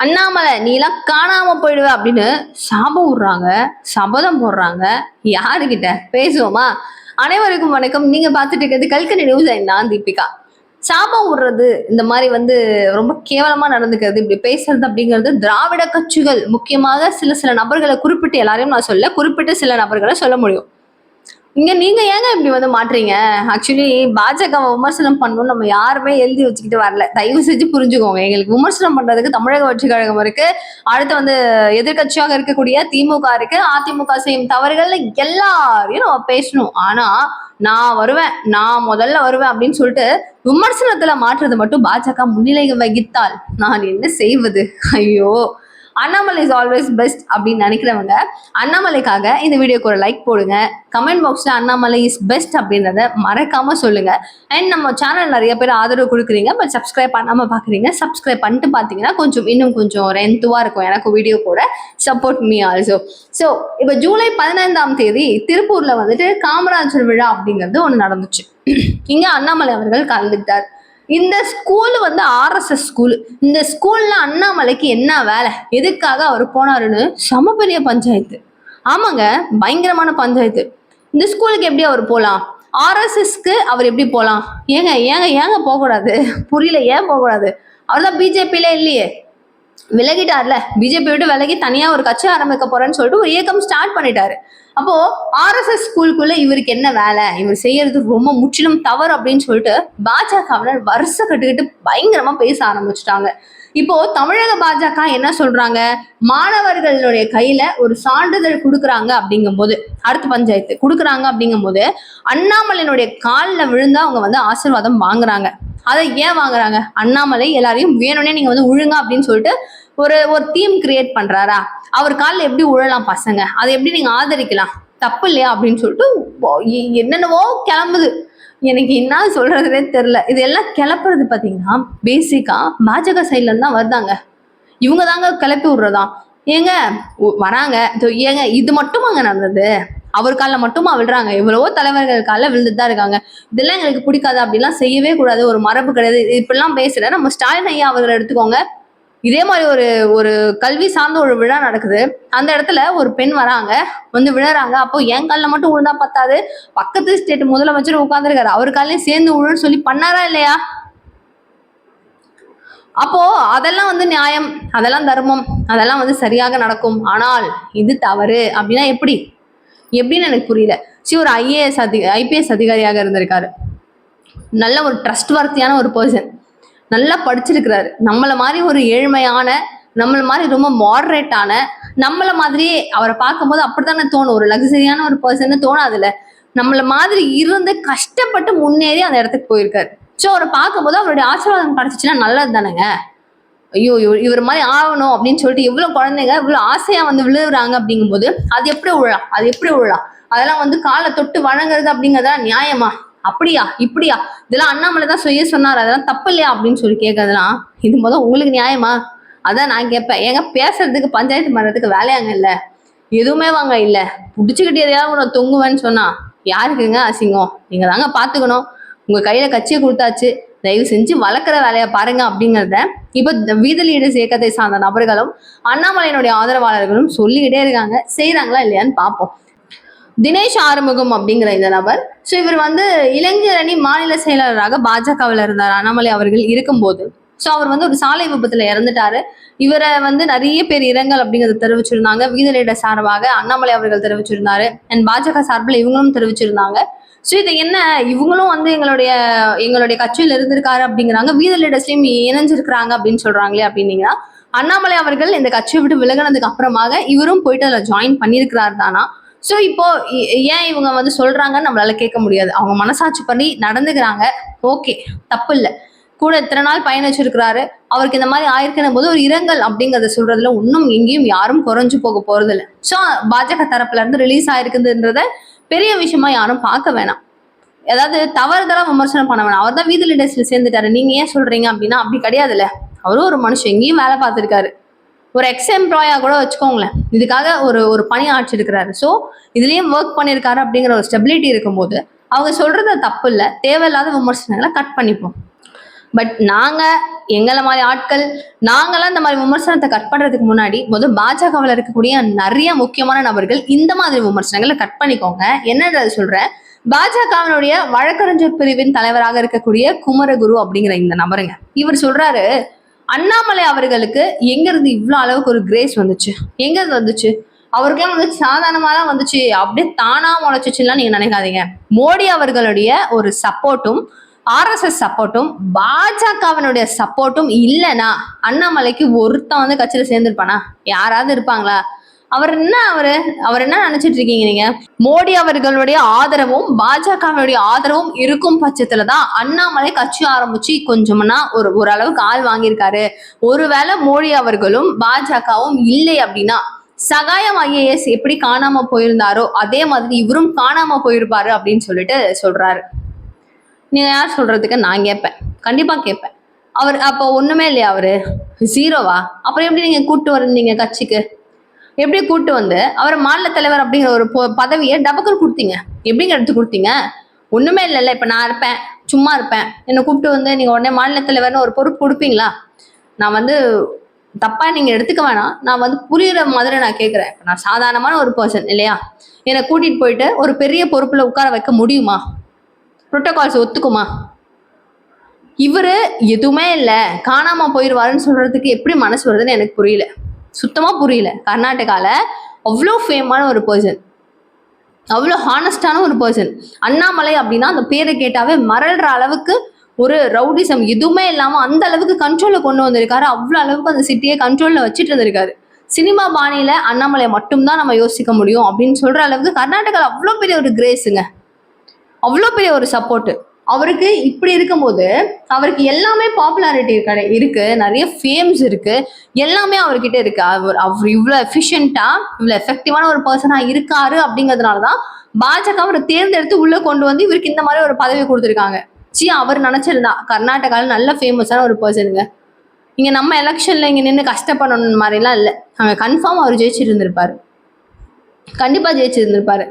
அண்ணாமலை நீலாம் காணாம போயிடுவ அப்படின்னு சாபம் விடுறாங்க, சபதம் போடுறாங்க. யாருகிட்ட பேசுவோமா? அனைவருக்கும் வணக்கம். நீங்க பார்த்துட்டு இருக்கிறது கல்கனி நியூஸ். நான் தீபிகா. சாபம் விடுறது, இந்த மாதிரி ரொம்ப கேவலமா நடந்துக்கிறது, இப்படி பேசுறது அப்படிங்கிறது திராவிட கட்சிகள், முக்கியமாக சில சில நபர்களை குறிப்பிட்டு, எல்லாரையும் நான் சொல்ல, குறிப்பிட்டு சில நபர்களை சொல்ல முடியும். இங்க நீங்க ஏங்க இப்படி மாற்றீங்க? ஆக்சுவலி பாஜகவை விமர்சனம் பண்ணணும் நம்ம யாருமே எழுதி வச்சுக்கிட்டு வரல. தயவு செஞ்சு புரிஞ்சுக்கோங்க. எங்களுக்கு விமர்சனம் பண்றதுக்கு தமிழக வெற்றி கழகம் இருக்கு, அடுத்து எதிர்கட்சியாக இருக்கக்கூடிய திமுக இருக்கு. அதிமுக செய்யும் தவறுகள் எல்லாரையும் நம்ம பேசணும். ஆனா நான் வருவேன், நான் முதல்ல வருவேன் அப்படின்னு சொல்லிட்டு விமர்சனத்துல மாற்றுறது மட்டும் பாஜக முன்னிலை வகித்தால் நான் என்ன செய்வது? ஐயோ! அண்ணாமலை இஸ் ஆல்வேஸ் பெஸ்ட் அப்படின்னு நினைக்கிறவங்க அண்ணாமலைக்காக இந்த வீடியோக்கு ஒரு லைக் போடுங்க. கமெண்ட் பாக்ஸ்ல அண்ணாமலை இஸ் பெஸ்ட் அப்படின்றத மறக்காம சொல்லுங்க. அண்ட் நம்ம சேனல் நிறைய பேர் ஆதரவு கொடுக்குறீங்க, பட் சப்ஸ்கிரைப் பண்ணாம பாக்குறீங்க. சப்ஸ்கிரைப் பண்ணிட்டு பாத்தீங்கன்னா இன்னும் கொஞ்சம் ரென்த்துவா இருக்கும் எனக்கு வீடியோ கூட. Support me also. ஸோ இப்போ ஜூலை 15ஆம் தேதி திருப்பூர்ல காமராஜர் விழா அப்படிங்கிறது ஒன்று நடந்துச்சு. இங்க அண்ணாமலை அவர்கள் கலந்துக்கிட்டார். இந்த ஸ்கூல் ஆர்எஸ்எஸ் ஸ்கூல். இந்த ஸ்கூல்ல அண்ணாமலைக்கு என்ன வேலை, எதுக்காக அவர் போனாருன்னு சம பெரிய பஞ்சாயத்து. ஆமாங்க, பயங்கரமான பஞ்சாயத்து. இந்த ஸ்கூலுக்கு எப்படி அவர் போலாம்? ஆர்எஸ்எஸ்க்கு அவர் எப்படி போலாம்? ஏங்க ஏங்க ஏங்க போகக்கூடாது? புரியல, ஏன் போகக்கூடாது? அவர் தான் பிஜேபியில இல்லையே, விலகிட்டார்ல. பிஜேபி விட்டு விலகி தனியா ஒரு கட்சி ஆரம்பிக்க போறேன்னு சொல்லிட்டு ஒரு இயக்கம் ஸ்டார்ட் பண்ணிட்டாரு. அப்போ ஆர்எஸ்எஸ் ஸ்கூலுக்குள்ள இவருக்கு என்ன வேலை, இவர் செய்யறது ரொம்ப முற்றிலும் தவறு அப்படின்னு சொல்லிட்டு பாஜகவினர் வருஷ கட்டுக்கிட்டு பயங்கரமா பேச ஆரம்பிச்சுட்டாங்க. இப்போ தமிழக பாஜக என்ன சொல்றாங்க? மாணவர்களுடைய கையில ஒரு சான்றிதழ் கொடுக்குறாங்க அப்படிங்கும் போது, அடுத்த பஞ்சாயத்து கொடுக்குறாங்க அப்படிங்கும் போது அண்ணாமலையினுடைய காலில் விழுந்தா அவங்க ஆசீர்வாதம் வாங்குறாங்க. அதை ஏன் வாங்குறாங்க? அண்ணாமலை எல்லாரையும் வேணும்னே நீங்க உழுங்க அப்படின்னு சொல்லிட்டு ஒரு ஒரு தீம் கிரியேட் பண்றாரா? அவர் காலில் எப்படி உழலாம் பசங்க, அதை எப்படி நீங்க ஆதரிக்கலாம், தப்பு இல்லையா அப்படின்னு சொல்லிட்டு என்னென்னவோ கிளம்புது. எனக்கு என்ன சொல்றதுனே தெரியல. இதெல்லாம் கிளப்புறது பாத்தீங்கன்னா பேசிக்கா பாஜக சைட்ல இருந்து தான் வருதாங்க. இவங்க தாங்க கிளப்பி விடுறதா. ஏங்க வராங்க, ஏங்க இது மட்டுமாங்க நடந்தது? அவர் காலில் மட்டுமா விழுறாங்க? எவ்வளவோ தலைவர்கள் காலில் விழுந்துட்டு தான் இருக்காங்க. இதெல்லாம் எங்களுக்கு பிடிக்காது, அப்படிலாம் செய்யவே கூடாது, ஒரு மரபு கிடையாது, இப்படிலாம் பேசுற நம்ம ஸ்டாலின் ஐயா அவர்களை எடுத்துக்கோங்க. இதே மாதிரி ஒரு ஒரு கல்வி சார்ந்த ஒரு விழா நடக்குது. அந்த இடத்துல ஒரு பெண் வராங்க, விழுறாங்க. அப்போ என் காலில் மட்டும் விழுந்தா பத்தாது, பக்கத்து ஸ்டேட் முதலமைச்சர் உட்கார்ந்துருக்காரு, அவர் காலையும் சேர்ந்து விழுன்னு சொல்லி பண்ணாரா இல்லையா? அப்போ அதெல்லாம் நியாயம், அதெல்லாம் தர்மம், அதெல்லாம் சரியாக நடக்கும். ஆனால் இது தவறு அப்படின்னா எப்படின்னு எனக்கு புரியல. ஒரு ஐபிஎஸ் அதிகாரியாக இருந்திருக்காரு, நல்ல ஒரு ட்ரஸ்ட் வர்த்தியான ஒரு பர்சன், நல்லா படிச்சிருக்கிறாரு. நம்மள மாதிரி ஒரு ஏழ்மையான, நம்மள மாதிரி ரொம்ப மாடரேட்டான, நம்மள மாதிரியே அவரை பார்க்கும்போது அப்படித்தானே தோணும், ஒரு லக்ஸரியான ஒரு பர்சன் தோணாதுல. நம்மள மாதிரி இருந்து கஷ்டப்பட்டு முன்னேறி அந்த இடத்துக்கு போயிருக்காரு. ஸோ அவரை பார்க்கும்போது அவருடைய ஆசீர்வாதம் கிடைச்சிச்சுன்னா நல்லது தானேங்க. ஐயோ இவர் மாதிரி ஆகணும் அப்படின்னு சொல்லிட்டு எவ்வளவு குழந்தைங்க இவ்வளவு ஆசையா விழுவுறாங்க அப்படிங்கும்போது அது எப்படி விழலாம்? அதெல்லாம் காலை தொட்டு வணங்குறது அப்படிங்கறதெல்லாம் நியாயமா? அப்படியா இப்படியா? இதெல்லாம் அண்ணாமலை தான் சொன்னார், அதெல்லாம் தப்பு இல்லையா அப்படின்னு சொல்லி கேட்கறதுலாம் இது உங்களுக்கு நியாயமா? அதான் நான் கேட்பேன். ஏங்க பேசுறதுக்கு பஞ்சாயத்து பண்றதுக்கு வேலையாங்க இல்ல, எதுவுமே வாங்க இல்ல, புடிச்சுக்கிட்டு எதையாவது தொங்குவேன்னு சொன்னா யாருக்குங்க அசிங்கம்? நீங்க தாங்க பாத்துக்கணும். உங்க கையில கட்சியை கொடுத்தாச்சு, தயவு செஞ்சு வளர்க்குற வேலையை பாருங்க அப்படிங்கிறத இப்போ வீதி லீடர்ஸ் இயக்கத்தை சார்ந்த நபர்களும் அண்ணாமலையினுடைய ஆதரவாளர்களும் சொல்லிக்கிட்டே இருக்காங்க. செய்யறாங்களா இல்லையான்னு பார்ப்போம். தினேஷ் ஆறுமுகம் அப்படிங்கிற இந்த நபர், ஸோ இவர் இளைஞரணி மாநில செயலாளராக பாஜகவில் இருந்தார் அண்ணாமலை அவர்கள் இருக்கும்போது. ஸோ அவர் ஒரு சாலை விபத்துல இறந்துட்டாரு. இவரை நிறைய பேர் இரங்கல் அப்படிங்கறத தெரிவிச்சிருந்தாங்க. வீதி லீடர் சார்பாக அண்ணாமலை அவர்கள் தெரிவிச்சிருந்தாரு, அண்ட் பாஜக சார்பில் இவங்களும் தெரிவிச்சிருந்தாங்க. ஸோ இதை என்ன இவங்களும் எங்களுடைய கட்சியில் இருந்திருக்காரு அப்படிங்கிறாங்க, வீதி லீடர்ஸ்லயும் இணைஞ்சிருக்கிறாங்க அப்படின்னு சொல்றாங்களே. அப்படின்னீங்கன்னா அண்ணாமலை அவர்கள் இந்த கட்சியை விட்டு விலகினதுக்கு அப்புறமாக இவரும் போயிட்டு அதில் ஜாயின் பண்ணியிருக்கிறார் தானா? ஸோ இப்போ ஏன் இவங்க சொல்றாங்கன்னு நம்மளால கேட்க முடியாது. அவங்க மனசாட்சி பண்ணி நடந்துக்கிறாங்க, ஓகே, தப்பு இல்லை. கூட இத்தனை நாள் பயணிச்சிருக்கிறாரு, அவருக்கு இந்த மாதிரி ஆயிருக்குன்னும் போது ஒரு இரங்கல் அப்படிங்கறத சொல்றதுல இன்னும் எங்கேயும் யாரும் குறைஞ்சு போக போறது இல்லை. ஸோ பாஜக தரப்புல இருந்து ரிலீஸ் ஆயிருக்குதுன்றத பெரிய விஷயமா யாரும் பார்க்க வேணாம். ஏதாவது தவறுதெல்லாம் விமர்சனம் பண்ண வேணாம். அவர் தான் வீதி லீடர்ஸ்ல சேர்ந்துட்டாரு, நீங்க ஏன் சொல்றீங்க அப்படின்னா அப்படி கிடையாதுல்ல. அவரும் ஒரு மனுஷன், எங்கேயும் வேலை பார்த்துருக்காரு, ஒரு எக்ஸ் எம்ப்ளாயா கூட வச்சுக்கோங்களேன், இதுக்காக ஒரு பணி ஆட்சி இருக்கிறாரு. ஸோ இதுலயும் ஒர்க் பண்ணியிருக்காரு அப்படிங்கிற ஒரு ஸ்டெபிலிட்டி இருக்கும்போது அவங்க சொல்றது தப்பு இல்லை. தேவையில்லாத விமர்சனங்களை கட் பண்ணிப்போம். பட் எங்களை மாதிரி ஆட்கள் நாங்களாம் இந்த மாதிரி விமர்சனத்தை கட் பண்றதுக்கு முன்னாடி பாஜகவில் இருக்கக்கூடிய நிறைய முக்கியமான நபர்கள் இந்த மாதிரி விமர்சனங்களை கட் பண்ணிக்கோங்க. என்னன்றது சொல்றேன். பாஜகவினுடைய வழக்கறிஞர் பிரிவின் தலைவராக இருக்கக்கூடிய குமரகுரு அப்படிங்கிற இந்த நபருங்க, இவர் சொல்றாரு, அண்ணாமலை அவர்களுக்கு எங்க இருந்து இவ்வளவு அளவுக்கு ஒரு கிரேஸ் வந்துச்சு, எங்க இருந்து வந்துச்சு, அவருக்கெல்லாம் வந்து சாதாரணமா தான் வந்துச்சு, அப்படியே தானா முளைச்சிச்சுலாம் நீங்க நினைக்காதீங்க. மோடி அவர்களுடைய ஒரு சப்போர்ட்டும் RSS சப்போர்ட்டும் பாஜகவினுடைய சப்போர்ட்டும் இல்லைன்னா அண்ணாமலைக்கு ஒருத்தன் வந்து கட்சியில சேர்ந்திருப்பானா? யாராவது இருப்பாங்களா? அவர் என்ன நினைச்சிட்டு இருக்கீங்க நீங்க? மோடி அவர்களுடைய ஆதரவும் பாஜகவினுடைய ஆதரவும் இருக்கும் பட்சத்துலதான் அண்ணாமலை கட்சி ஆரம்பிச்சு கொஞ்சம்னா ஓரளவுக்கு ஆள் வாங்கியிருக்காரு. ஒருவேளை மோடி அவர்களும் பாஜகவும் இல்லை அப்படின்னா சகாயம் IAS எப்படி காணாம போயிருந்தாரோ அதே மாதிரி இவரும் காணாம போயிருப்பாரு அப்படின்னு சொல்லிட்டு சொல்றாரு. நீங்க யார் சொல்றதுக்கு நான் கேட்பேன், கண்டிப்பா கேட்பேன். அவர் அப்போ ஒண்ணுமே இல்லையா? அவரு ஜீரோவா? அப்புறம் எப்படி நீங்க கூட்டு வந்தீங்க கட்சிக்கு? எப்படி கூட்டு வந்து அவரை மாநில தலைவர் அப்படிங்கிற ஒரு பதவியை டபக்குன்னு கொடுத்தீங்க? எப்படிங்க எடுத்து கொடுத்தீங்க? ஒண்ணுமே இல்லைல்ல. இப்ப நான் இருப்பேன், சும்மா இருப்பேன், என்னை கூப்பிட்டு வந்து நீங்க உடனே மாநில தலைவர்னு ஒரு பொறுப்பு கொடுப்பீங்களா? நான் வந்து தப்பா நீங்க எடுத்துக்க வேணாம், நான் வந்து புரியுற மாதிரி நான் கேட்கிறேன். நான் சாதாரணமான ஒரு பர்சன் இல்லையா? என்னை கூட்டிட்டு போயிட்டு ஒரு பெரிய பொறுப்புல உட்கார வைக்க முடியுமா? புரோட்டோகால்ஸ் ஒத்துக்குமா? இவரு எதுவுமே இல்லை காணாம போயிடுவாருன்னு சொல்றதுக்கு எப்படி மனசு வருதுன்னு எனக்கு புரியல, சுத்தமா புரியல. கர்நாடகால அவ்வளோ ஃபேமான ஒரு பர்சன், அவ்வளோ ஹானஸ்டான ஒரு பர்சன். அண்ணாமலை அப்படின்னா அந்த பேரை கேட்டாவே மறல்ற அளவுக்கு ஒரு ரவுடிசம் எதுவுமே இல்லாம அந்த அளவுக்கு கண்ட்ரோல்ல கொண்டு வந்திருக்காரு. அவ்வளவு அளவுக்கு அந்த சிட்டியை கண்ட்ரோல்ல வச்சுட்டு இருந்திருக்காரு. சினிமா பாணியில அண்ணாமலை மட்டும்தான் நம்ம யோசிக்க முடியும் அப்படின்னு சொல்ற அளவுக்கு கர்நாடகால அவ்வளோ பெரிய ஒரு கிரேஸுங்க, அவ்வளோ பெரிய ஒரு சப்போர்ட் அவருக்கு. இப்படி இருக்கும்போது அவருக்கு எல்லாமே பாப்புலாரிட்டி இருக்கு, நிறைய ஃபேம்ஸ் இருக்கு, எல்லாமே அவர்கிட்ட இருக்கு. அவர் இவ்வளவு எஃபிஷியன்டா இவ்வளவு எஃபெக்டிவான ஒரு பர்சனா இருக்காரு அப்படிங்கிறதுனாலதான் பாஜக அவரை தேர்ந்தெடுத்து உள்ள கொண்டு வந்து இவருக்கு இந்த மாதிரி ஒரு பதவி கொடுத்துருக்காங்க. அவர் நினைச்சிருந்தா கர்நாடகால நல்ல ஃபேமஸான ஒரு பர்சனுங்க. இங்க நம்ம எலெக்ஷன்ல இங்க நின்று கஷ்டப்படணும் மாதிரிலாம் இல்லை, அங்க கன்ஃபார்ம் அவர் ஜெயிச்சிருந்திருப்பாரு, கண்டிப்பா ஜெயிச்சிருந்திருப்பாரு.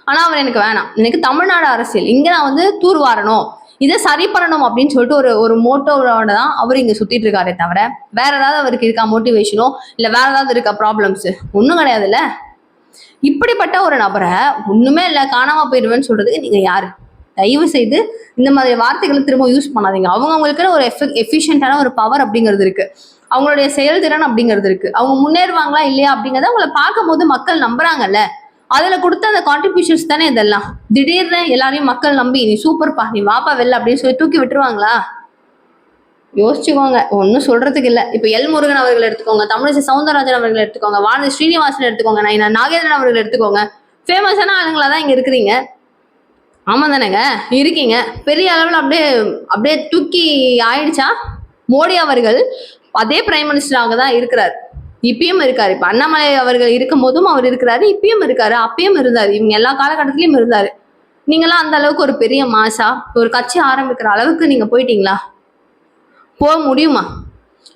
ஆனா அவர் எனக்கு வேணாம், எனக்கு தமிழ்நாடு அரசியல் இங்க நான் வந்து தூர்வாரணும், இதை சரி பண்ணணும் அப்படின்னு சொல்லிட்டு ஒரு மோட்டோவோட தான் அவர் இங்க சுத்திட்டு இருக்காரே தவிர வேற ஏதாவது அவருக்கு இருக்கா மோட்டிவேஷனோ இல்ல வேற ஏதாவது இருக்கா ப்ராப்ளம்ஸ்? ஒண்ணும் கிடையாதுல்ல. இப்படிப்பட்ட ஒரு நபரை ஒண்ணுமே இல்லை காணாம போயிடுவேன்னு சொல்றதுக்கு நீங்க யாரு? தயவு செய்து இந்த மாதிரி வார்த்தைகளை திரும்ப யூஸ் பண்ணாதீங்க. அவங்களுக்கு ஒரு எஃபிஷியன்டான ஒரு பவர் அப்படிங்கிறது இருக்கு, அவங்களுடைய செயல்திறன் அப்படிங்கிறது இருக்கு. அவங்க முன்னேறுவாங்களா இல்லையா அப்படிங்கிறத அவங்களை பார்க்கும் போது மக்கள் நம்புறாங்கல்ல, அதுல கொடுத்த அந்த கான்ட்ரிபியூஷன்ஸ் தானே இதெல்லாம். திடீர்னு எல்லாரையும் மக்கள் நம்பி நீ சூப்பர்ப்பா நீ வாப்பா வெளில அப்படின்னு சொல்லி தூக்கி விட்டுருவாங்களா? யோசிச்சுக்கோங்க, ஒன்னும் சொல்றதுக்கு இல்லை. இப்ப எல் முருகன் அவர்கள் எடுத்துக்கோங்க, தமிழிசை சவுந்தரராஜன் அவர்கள் எடுத்துக்கோங்க, வானதி ஸ்ரீனிவாசன் எடுத்துக்கோங்க, நைனா நாகேந்திரன் அவர்கள் எடுத்துக்கோங்க. ஃபேமஸான ஆளுங்களா தான் இங்க இருக்கிறீங்க. ஆமா தானேங்க இருக்கீங்க. பெரிய அளவில் அப்படியே தூக்கி ஆயிடுச்சா? மோடி அவர்கள் அதே பிரைம் மினிஸ்டராக தான் இருக்கிறார், இப்பயும் இருக்காரு. இப்ப அண்ணாமலை அவர்கள் இருக்கும் போதும் அவர் இருக்கிறாரு, இப்பயும் இருக்காரு, அப்பயும் இருந்தாரு, இவங்க எல்லா காலகட்டத்திலயும் இருந்தாரு. நீங்களாம் அந்த அளவுக்கு ஒரு பெரிய மாசா ஒரு கட்சி ஆரம்பிக்கிற அளவுக்கு நீங்க போயிட்டீங்களா? போக முடியுமா?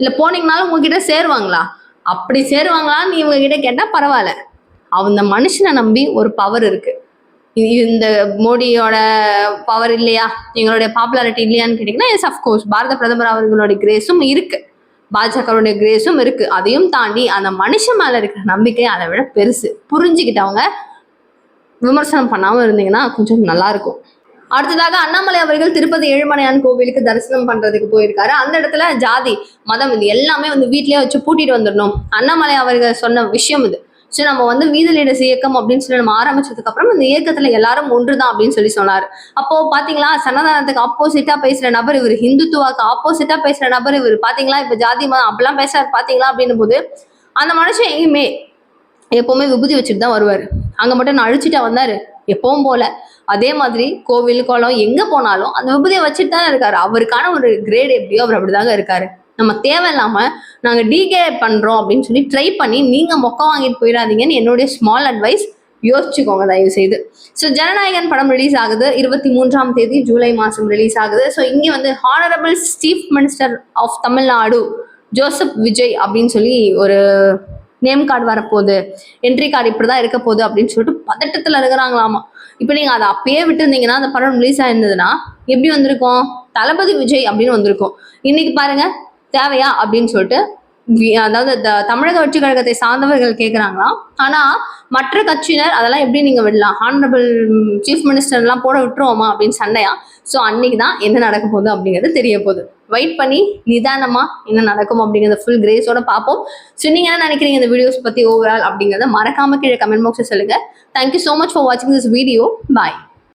இல்ல போனீங்கனாலும் உங்ககிட்ட சேருவாங்களா? அப்படி சேருவாங்களான்னு இவங்க கிட்ட கேட்டா பரவாயில்ல. அந்த மனுஷனை நம்பி ஒரு பவர் இருக்கு. இந்த மோடியோட பவர் இல்லையா, எங்களுடைய பாப்புலாரிட்டி இல்லையான்னு கேட்டீங்கன்னா எஸ் அஃப்கோர்ஸ் பாரத பிரதமர் அவர்களுடைய கிரேஸும் இருக்கு, பாஜகவுடைய கிரேஸும் இருக்கு. அதையும் தாண்டி அந்த மனுஷன் மேல இருக்கிற நம்பிக்கை அதை விட பெருசு. புரிஞ்சுக்கிட்டவங்க விமர்சனம் பண்ணாம இருந்தீங்கன்னா கொஞ்சம் நல்லா இருக்கும். அடுத்ததாக அண்ணாமலை அவர்கள் திருப்பதி ஏழுமலையான் கோவிலுக்கு தரிசனம் பண்றதுக்கு போயிருக்காரு. அந்த இடத்துல ஜாதி மதம் இது எல்லாமே வந்து வீட்லயே வச்சு பூட்டிட்டு வந்துடணும் அண்ணாமலை அவர்கள் சொன்ன விஷயம் இது. ஸோ நம்ம வந்து வீதி லீடர்ஸ் இயக்கம் அப்படின்னு சொல்லி நம்ம ஆரம்பிச்சதுக்கு அப்புறம் இந்த இயக்கத்துல எல்லாரும் ஒன்றுதான் அப்படின்னு சொல்லி சொன்னாரு. அப்போ பாத்தீங்களா, சனாதனத்துக்கு ஆப்போசிட்டா பேசுற நபர் இவர், ஹிந்துத்துவாக்கு ஆப்போசிட்டா பேசுற நபர் இவர், பாத்தீங்களா இப்ப ஜாதி மதம் அப்படிலாம் பேசுறாரு பாத்தீங்களா அப்படின்னும் போது அந்த மனுஷன் எங்கேயுமே எப்பவுமே விபூதி வச்சுட்டு தான் வருவாரு. அங்க மட்டும் நான் அழிச்சுட்டா வந்தாரு எப்பவும் போல. அதே மாதிரி கோவில் குளம் எங்க போனாலும் அந்த விபூதியை வச்சுட்டு தானே இருக்காரு. அவருக்கான ஒரு கிரேட் எப்படியோ அவர் அப்படிதாங்க இருக்காரு. நம்ம தேவையில்லாம நாங்க டீகேட் பண்றோம் அப்படின்னு சொல்லி ட்ரை பண்ணி நீங்க மொக்க வாங்கிட்டு போயிடாதீங்கன்னு என்னுடைய ஸ்மால் அட்வைஸ். யோசிச்சுக்கோங்க தயவு செய்து. ஸோ ஜனநாயகன் படம் ரிலீஸ் ஆகுது 23ஆம் தேதி ஜூலை மாசம் ரிலீஸ் ஆகுது. ஸோ இங்க வந்து honourable chief minister of Tamil Nadu Joseph Vijay அப்படின்னு சொல்லி ஒரு நேம் கார்டு வரப்போகுது, என்ட்ரி கார்டு இப்படிதான் இருக்க போகுது அப்படின்னு சொல்லிட்டு பதட்டத்துல இருக்கிறாங்களாமா. இப்போ நீங்க அதை அப்பயே விட்டுருந்தீங்கன்னா அந்த படம் ரிலீஸ் ஆயிருந்ததுன்னா எப்படி வந்திருக்கோம்? தளபதி விஜய் அப்படின்னு வந்திருக்கோம். இன்னைக்கு பாருங்க, தேவையா அப்படின்னு சொல்லிட்டு அதாவது தமிழக வெற்றி கழகத்தை சார்ந்தவர்கள் கேட்குறாங்களாம். ஆனா மற்ற கட்சியினர் அதெல்லாம் எப்படி நீங்க விடலாம், ஹானரபிள் சீஃப் மினிஸ்டர் எல்லாம் போட விட்டுருவோமா அப்படின்னு சண்டையா. ஸோ அன்னைக்கு தான் என்ன நடக்க போகுது அப்படிங்கிறது தெரிய போகுது. வெயிட் பண்ணி நிதானமா என்ன நடக்கும் அப்படிங்கிறத ஃபுல் கிரேஸோட பார்ப்போம். ஸோ நீங்க என்ன நினைக்கிறீங்க இந்த வீடியோஸ் பத்தி ஓவரால் அப்படிங்கிறத மறக்காம கீழே கமெண்ட் பாக்ஸில் சொல்லுங்க. தேங்க்யூ ஸோ மச் ஃபார் வாட்சிங் திஸ் வீடியோ. பாய்.